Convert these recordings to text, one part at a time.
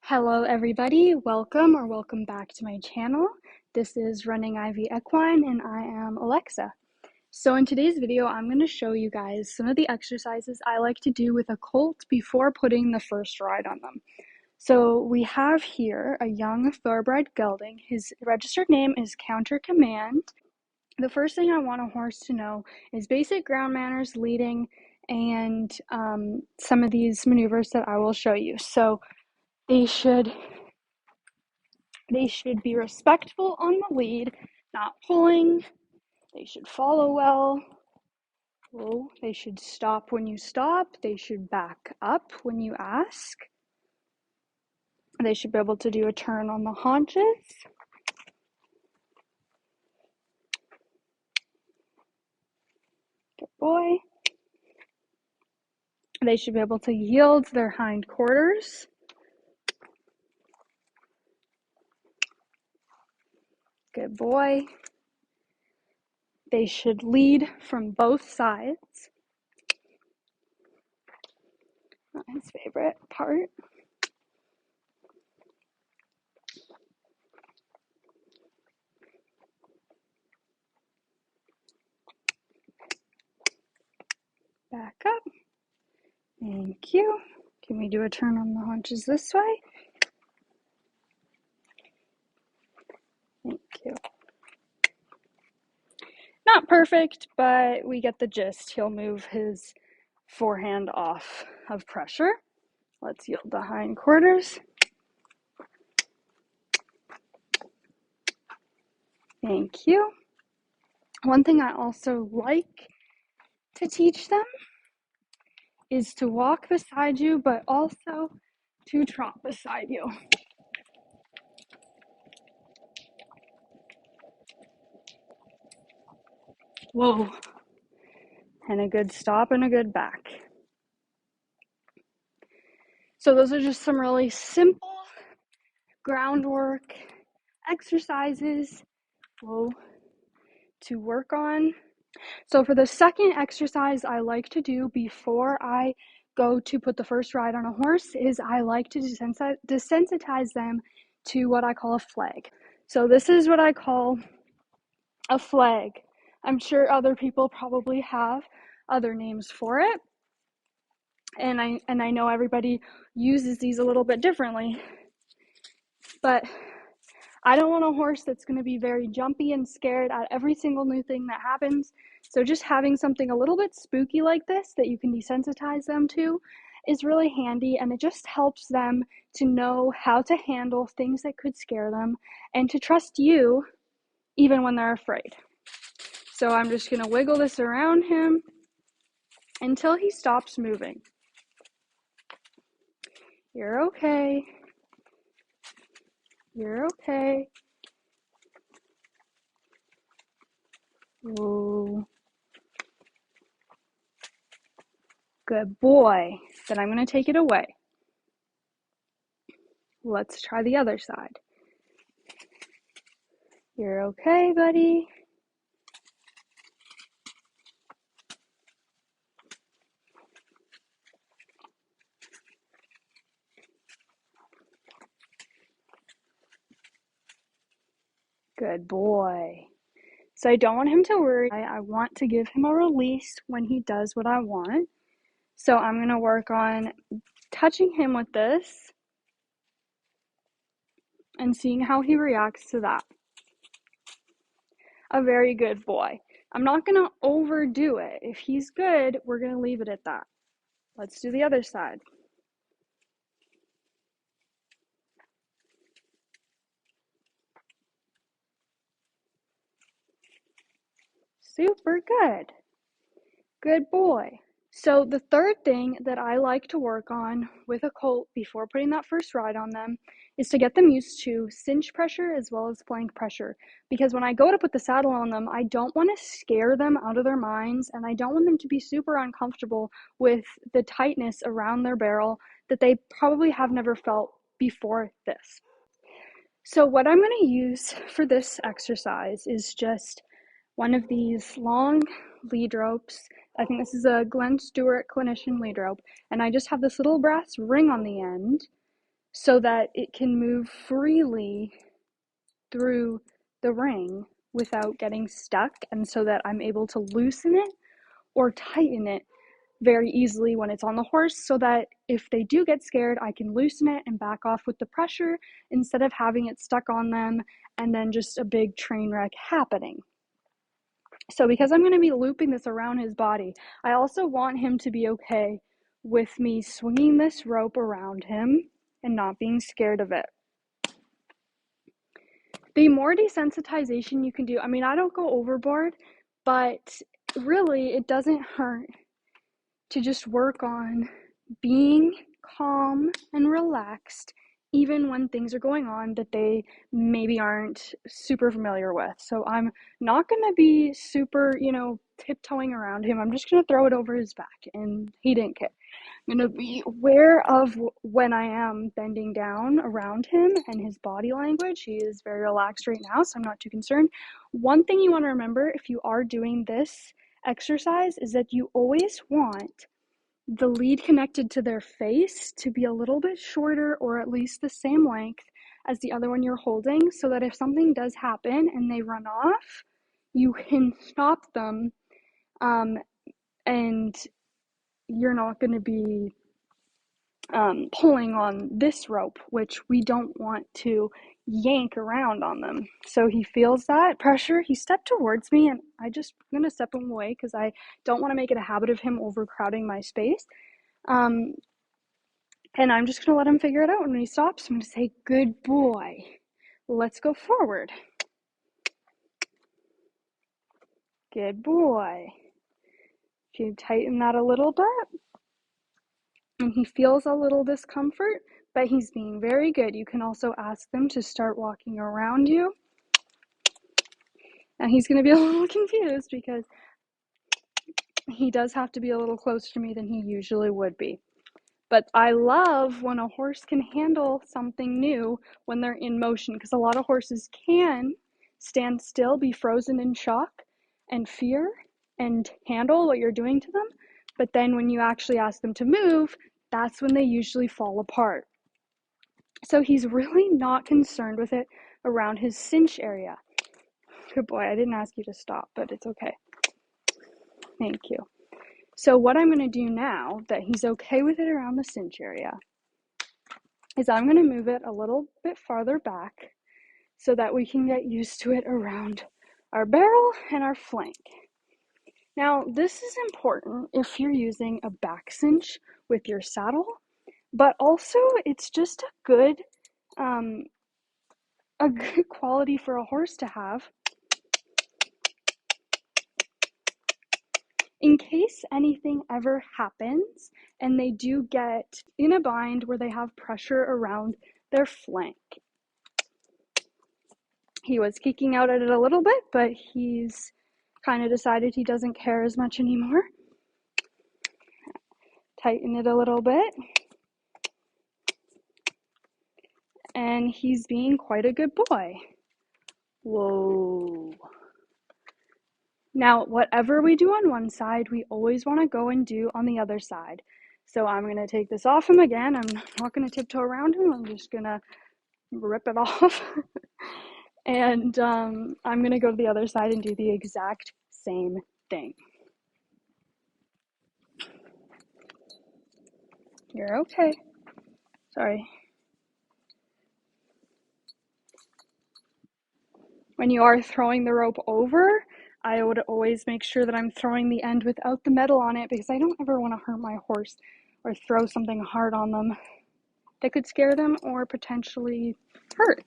Hello everybody, welcome back to my channel. This is Running Ivy Equine and I am Alexa. So in today's video, I'm going to show you guys some of the exercises I like to do with a colt before putting the first ride on them. So we have here a young thoroughbred gelding. His registered name is Counter Command. The first thing I want a horse to know is basic ground manners, leading, and some of these maneuvers that I will show you. So they should be respectful on the lead, not pulling. They should follow well. They should stop when you stop. They should back up when you ask. They should be able to do a turn on the haunches. Good boy. They should be able to yield their hind quarters. Good boy. They should lead from both sides. Not his favorite part. Back up. Thank you. Can we do a turn on the haunches this way? Thank you. Not perfect, but we get the gist. He'll move his forehand off of pressure. Let's yield the hind quarters. Thank you. One thing I also like to teach them is to walk beside you, but also to trot beside you. Whoa. And a good stop and a good back. So those are just some really simple groundwork exercises to work on. So for the second exercise I like to do before I go to put the first ride on a horse is I like to desensitize them to what I call a flag. So this is what I call a flag. I'm sure other people probably have other names for it. And I know everybody uses these a little bit differently. But I don't want a horse that's going to be very jumpy and scared at every single new thing that happens. So just having something a little bit spooky like this that you can desensitize them to is really handy, and it just helps them to know how to handle things that could scare them and to trust you even when they're afraid. So I'm just going to wiggle this around him until he stops moving. You're okay. You're okay. Whoa. Good boy. Then I'm going to take it away. Let's try the other side. You're okay, buddy. Good boy. So I don't want him to worry. I want to give him a release when he does what I want. So I'm going to work on touching him with this and seeing how he reacts to that. A very good boy. I'm not going to overdo it. If he's good, we're going to leave it at that. Let's do the other side. Super good. Good boy. So the third thing that I like to work on with a colt before putting that first ride on them is to get them used to cinch pressure as well as flank pressure. Because when I go to put the saddle on them, I don't want to scare them out of their minds, and I don't want them to be super uncomfortable with the tightness around their barrel that they probably have never felt before this. So what I'm going to use for this exercise is just one of these long lead ropes. I think this is a Glenn Stewart clinician lead rope, and I just have this little brass ring on the end, so that it can move freely through the ring without getting stuck, and so that I'm able to loosen it or tighten it very easily when it's on the horse, so that if they do get scared, I can loosen it and back off with the pressure instead of having it stuck on them and then just a big train wreck happening. So because I'm going to be looping this around his body, I also want him to be okay with me swinging this rope around him and not being scared of it. The more desensitization you can do, I mean, I don't go overboard, but really it doesn't hurt to just work on being calm and relaxed even when things are going on that they maybe aren't super familiar with. So I'm not going to be super, tiptoeing around him. I'm just going to throw it over his back, and he didn't care. I'm going to be aware of when I am bending down around him and his body language. He is very relaxed right now, so I'm not too concerned. One thing you want to remember if you are doing this exercise is that you always want the lead connected to their face to be a little bit shorter, or at least the same length as the other one you're holding, so that if something does happen and they run off, you can stop them, and you're not going to be pulling on this rope, which we don't want to yank around on them. So he feels that pressure. He stepped towards me, and I'm going to step him away because I don't want to make it a habit of him overcrowding my space. And I'm just going to let him figure it out. And when he stops, I'm going to say, good boy. Let's go forward. Good boy. If you tighten that a little bit, and he feels a little discomfort, but he's being very good. You can also ask them to start walking around you. And he's going to be a little confused because he does have to be a little closer to me than he usually would be. But I love when a horse can handle something new when they're in motion, because a lot of horses can stand still, be frozen in shock and fear, and handle what you're doing to them. But then when you actually ask them to move, that's when they usually fall apart. So he's really not concerned with it around his cinch area. Good boy. I didn't ask you to stop, but it's okay. Thank you. So what I'm going to do now that he's okay with it around the cinch area is I'm going to move it a little bit farther back so that we can get used to it around our barrel and our flank. Now, this is important if you're using a back cinch with your saddle, but also it's just a good quality for a horse to have in case anything ever happens and they do get in a bind where they have pressure around their flank. He was kicking out at it a little bit, but he's kind of decided he doesn't care as much anymore. Tighten it a little bit. And he's being quite a good boy. Whoa. Now, whatever we do on one side, we always want to go and do on the other side. So I'm going to take this off him again. I'm not going to tiptoe around him. I'm just going to rip it off. And I'm going to go to the other side and do the exact same thing. You're okay. Sorry. When you are throwing the rope over, I would always make sure that I'm throwing the end without the metal on it, because I don't ever want to hurt my horse or throw something hard on them that could scare them or potentially hurt.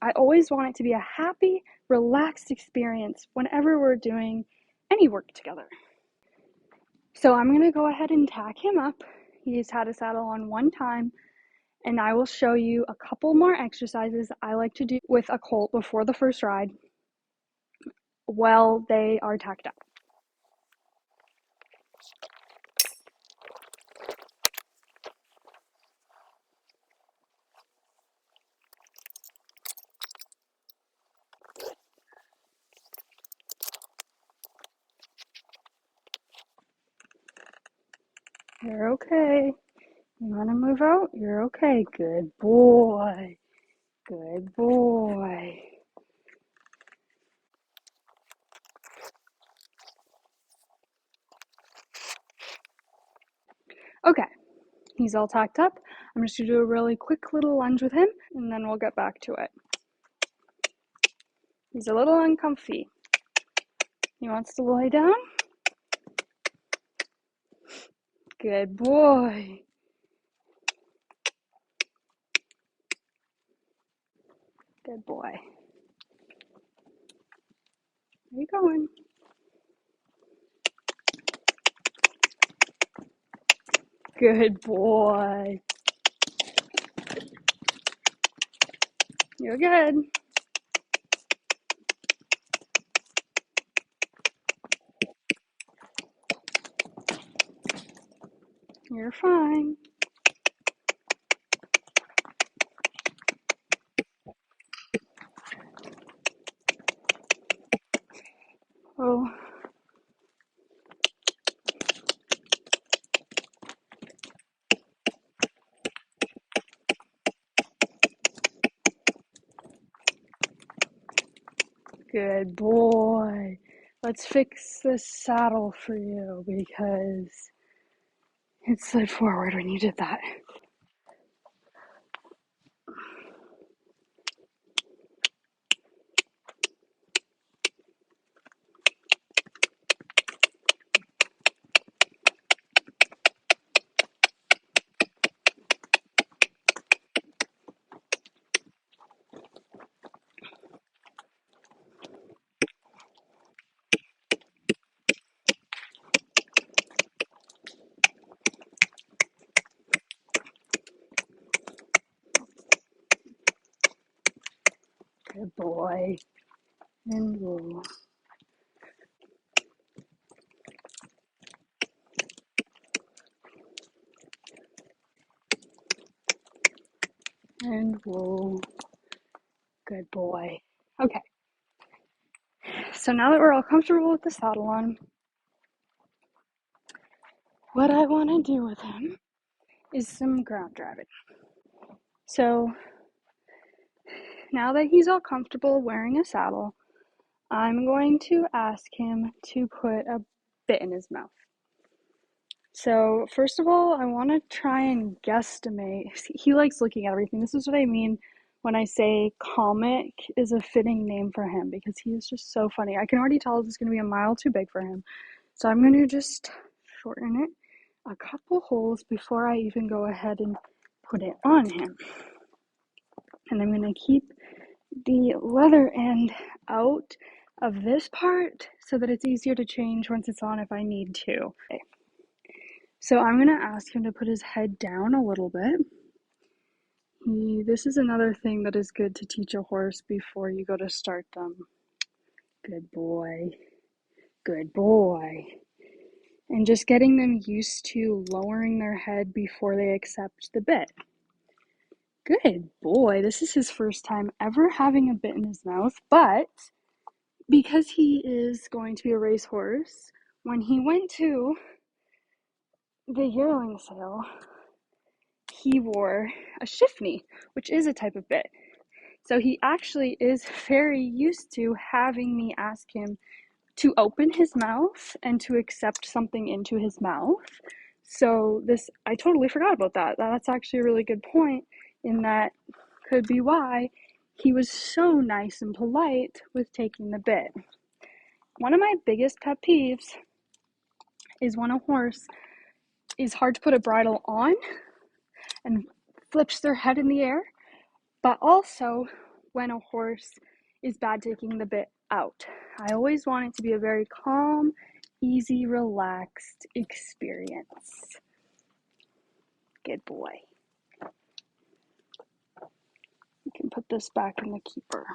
I always want it to be a happy, relaxed experience whenever we're doing any work together. So I'm going to go ahead and tack him up. He's had a saddle on one time, and I will show you a couple more exercises I like to do with a colt before the first ride while they are tacked up. You're okay. You want to move out? You're okay. Good boy. Good boy. Okay, he's all tacked up. I'm just going to do a really quick little lunge with him, and then we'll get back to it. He's a little uncomfy. He wants to lie down. Good boy. Good boy. Where you going? Good boy. You're good. You're fine. Oh, good boy. Let's fix this saddle for you because it slid forward when you did that. Good boy. And woo. And woo. Good boy. Okay. So now that we're all comfortable with the saddle on, what I want to do with him is some ground driving. So now that he's all comfortable wearing a saddle, I'm going to ask him to put a bit in his mouth. So first of all, I want to try and guesstimate. He likes looking at everything. This is what I mean when I say comic is a fitting name for him because he is just so funny. I can already tell this is going to be a mile too big for him. So I'm going to just shorten it a couple holes before I even go ahead and put it on him. And I'm going to keep the leather end out of this part so that it's easier to change once it's on if I need to. Okay. So I'm going to ask him to put his head down a little bit. This is another thing that is good to teach a horse before you go to start them. Good boy. Good boy. And just getting them used to lowering their head before they accept the bit. Good boy. This is his first time ever having a bit in his mouth, but because he is going to be a racehorse, when he went to the yearling sale, he wore a shiftney, which is a type of bit. So he actually is very used to having me ask him to open his mouth and to accept something into his mouth. So I totally forgot about that. That's actually a really good point, in that could be why he was so nice and polite with taking the bit. One of my biggest pet peeves is when a horse is hard to put a bridle on and flips their head in the air, but also when a horse is bad taking the bit out. I always want it to be a very calm, easy, relaxed experience. Good boy. You can put this back in the keeper.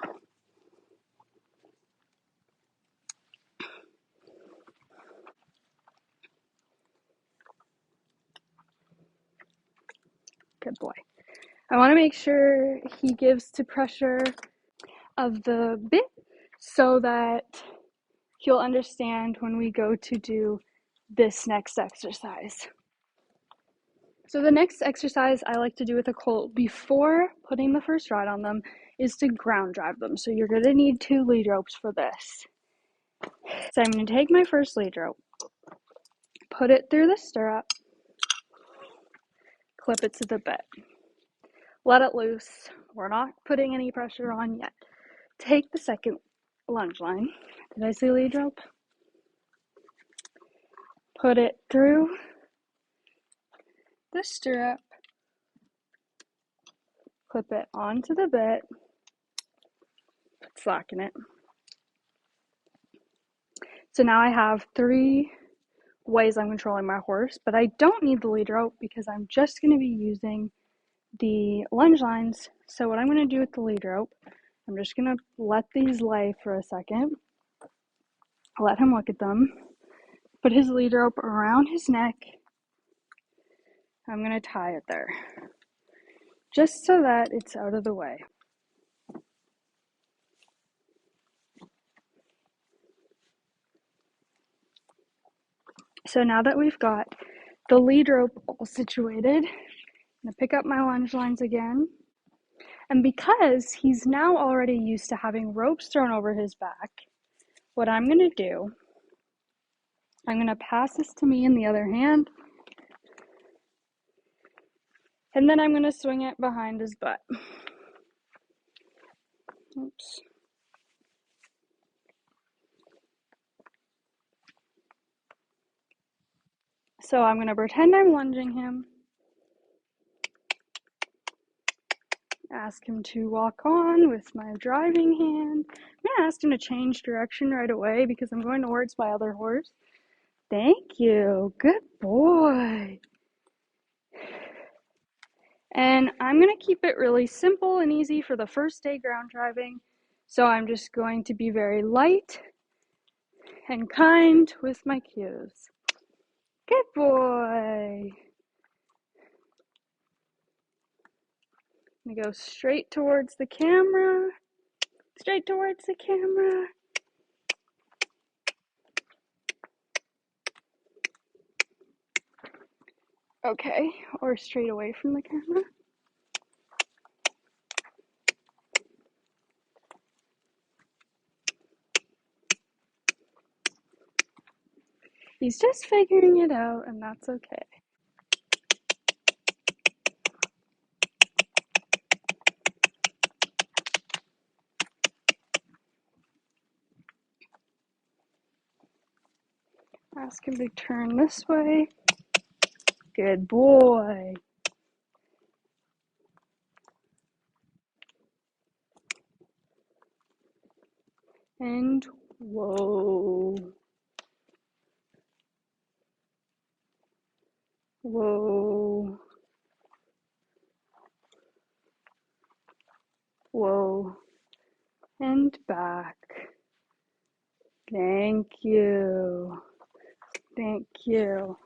Good boy. I want to make sure he gives to pressure of the bit so that he'll understand when we go to do this next exercise. So the next exercise I like to do with a colt before putting the first ride on them is to ground drive them. So you're going to need 2 lead ropes for this. So I'm going to take my first lead rope, put it through the stirrup, clip it to the bit. Let it loose. We're not putting any pressure on yet. Take the second lunge line. Did I say lead rope? Put it through the stirrup, clip it onto the bit, slacken it. So now I have 3 ways I'm controlling my horse, but I don't need the lead rope because I'm just going to be using the lunge lines. So what I'm going to do with the lead rope, I'm just going to let these lay for a second, let him look at them, put his lead rope around his neck. I'm going to tie it there, just so that it's out of the way. So now that we've got the lead rope all situated, I'm going to pick up my lunge lines again. And because he's now already used to having ropes thrown over his back, what I'm going to do, I'm going to pass this to me in the other hand, and then I'm going to swing it behind his butt. Oops. So I'm going to pretend I'm lunging him, ask him to walk on with my driving hand. I'm going to ask him to change direction right away because I'm going towards my other horse. Thank you. Good boy. And I'm going to keep it really simple and easy for the first day ground driving. So I'm just going to be very light and kind with my cues. Good boy. I'm going to go straight towards the camera. Straight towards the camera. Okay, or straight away from the camera. He's just figuring it out, and that's okay. Ask him to turn this way. Good boy. And whoa. Whoa. Whoa. And back. Thank you. Thank you.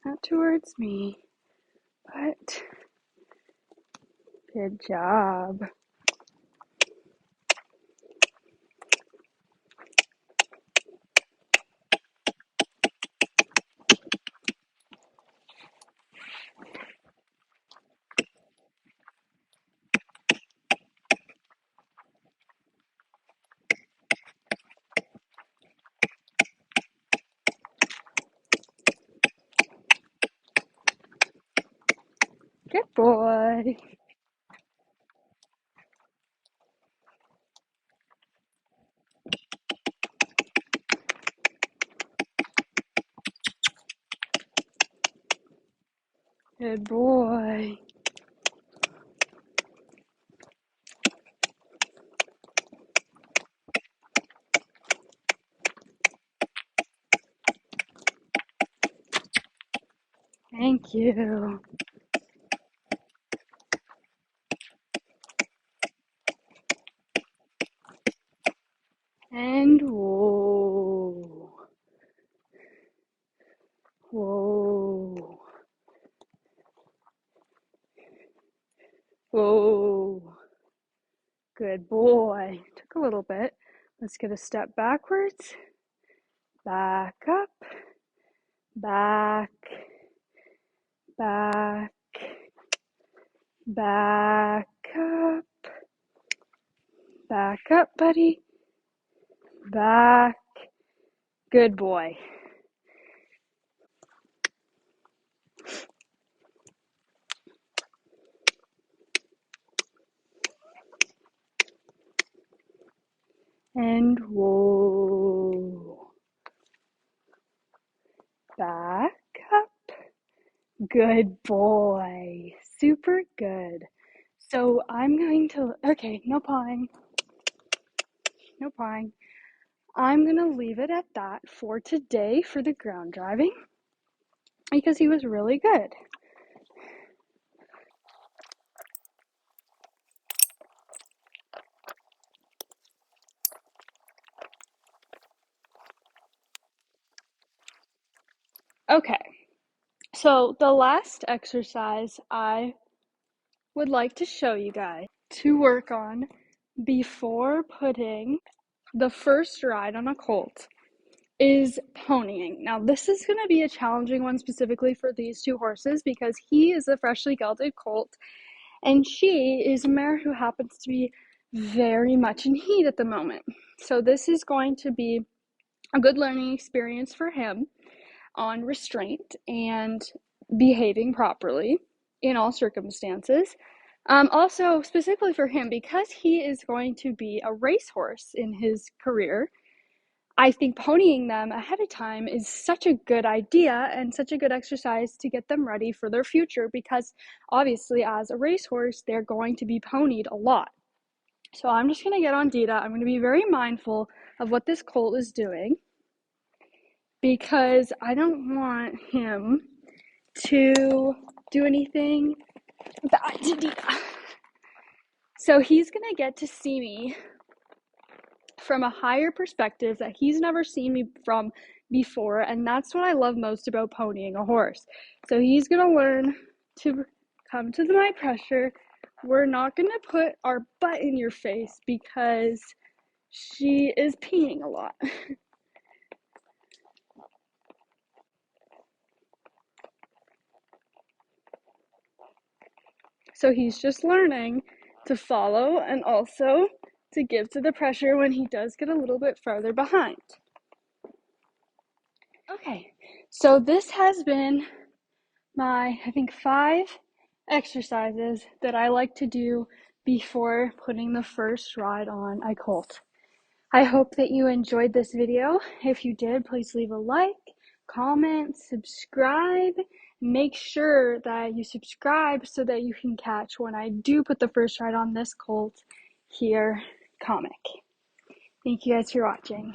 Not towards me, but good job. Good boy. Good boy. Thank you. And whoa. Whoa. Whoa. Good boy. Took a little bit. Let's get a step backwards. Back up. back, back, back up, buddy, back, good boy. And whoa, back up, good boy, super good. So I'm going to, okay, no pawing, no pawing. I'm going to leave it at that for today for the ground driving because he was really good. Okay, so the last exercise I would like to show you guys to work on before putting the first ride on a colt is ponying. Now, this is going to be a challenging one specifically for these two horses because he is a freshly gelded colt and she is a mare who happens to be very much in heat at the moment. So this is going to be a good learning experience for him on restraint and behaving properly in all circumstances. Also, specifically for him, because he is going to be a racehorse in his career, I think ponying them ahead of time is such a good idea and such a good exercise to get them ready for their future because obviously as a racehorse, they're going to be ponied a lot. So I'm just going to get on Dita. I'm going to be very mindful of what this colt is doing because I don't want him to do anything bad to Dita. So he's going to get to see me from a higher perspective that he's never seen me from before, and that's what I love most about ponying a horse. So he's going to learn to come to my pressure. We're not going to put our butt in your face because she is peeing a lot. So he's just learning to follow and also to give to the pressure when he does get a little bit farther behind. Okay, so this has been my, I think, 5 exercises that I like to do before putting the first ride on a colt. I hope that you enjoyed this video. If you did, please leave a like, comment, subscribe. Make sure that you subscribe so that you can catch when I do put the first ride on this colt here comic. Thank you guys for watching.